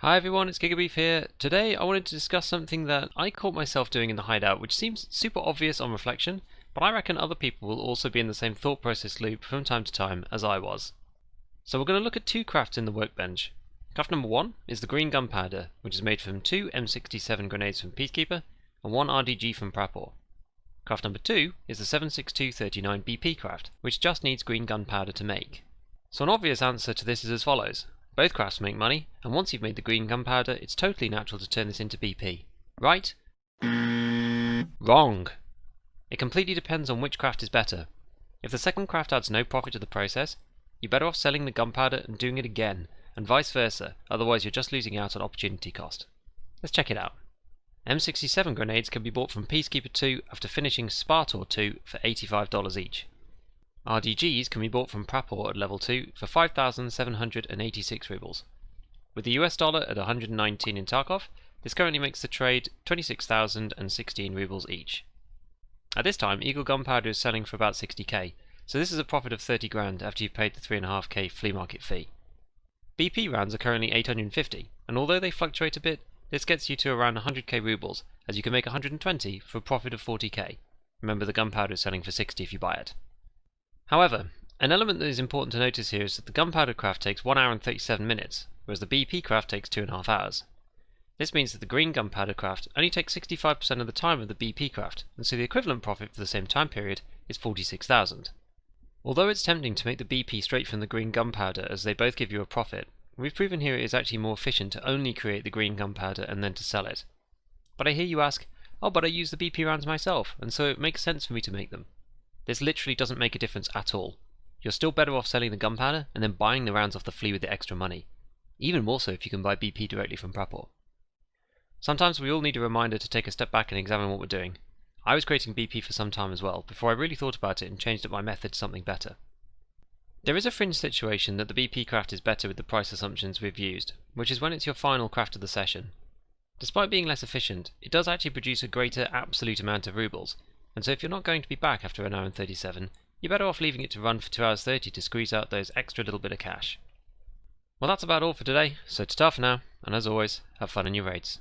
Hi everyone, it's Gigabeef here. Today I wanted to discuss something that I caught myself doing in the hideout, which seems super obvious on reflection, but I reckon other people will also be in the same thought process loop from time to time as I was. So we're going to look at two crafts in the workbench. Craft number 1 is the green gunpowder, which is made from 2 M67 grenades from Peacekeeper and 1 RDG from Prapor. Craft number 2 is the 76239 BP craft, which just needs green gunpowder to make. So an obvious answer to this is as follows. Both crafts make money, and once you've made the green gunpowder, it's totally natural to turn this into BP. Right? Wrong! It completely depends on which craft is better. If the second craft adds no profit to the process, you're better off selling the gunpowder and doing it again, and vice versa, otherwise you're just losing out on opportunity cost. Let's check it out. M67 grenades can be bought from Peacekeeper 2 after finishing Spartor 2 for $85 each. RDGs can be bought from Prapor at level 2 for 5,786 rubles. With the US dollar at 119 in Tarkov, this currently makes the trade 26,016 rubles each. At this time, Eagle Gunpowder is selling for about 60k, so this is a profit of 30 grand after you've paid the 3.5k flea market fee. BP rounds are currently 850, and although they fluctuate a bit, this gets you to around 100k rubles, as you can make 120 for a profit of 40k. Remember, the gunpowder is selling for 60 if you buy it. However, an element that is important to notice here is that the gunpowder craft takes 1 hour and 37 minutes, whereas the BP craft takes 2.5 hours. This means that the green gunpowder craft only takes 65% of the time of the BP craft, and so the equivalent profit for the same time period is 46,000. Although it's tempting to make the BP straight from the green gunpowder as they both give you a profit, we've proven here it is actually more efficient to only create the green gunpowder and then to sell it. But I hear you ask, oh, but I use the BP rounds myself, and so it makes sense for me to make them. This literally doesn't make a difference at all. You're still better off selling the gunpowder and then buying the rounds off the flea with the extra money. Even more so if you can buy BP directly from Prapor. Sometimes we all need a reminder to take a step back and examine what we're doing. I was creating BP for some time as well, before I really thought about it and changed up my method to something better. There is a fringe situation that the BP craft is better with the price assumptions we've used, which is when it's your final craft of the session. Despite being less efficient, it does actually produce a greater absolute amount of rubles, and so if you're not going to be back after an hour and 37, you're better off leaving it to run for 2 hours 30 to squeeze out those extra little bit of cash. Well, that's about all for today, so ta-ta for now, and as always, have fun in your raids.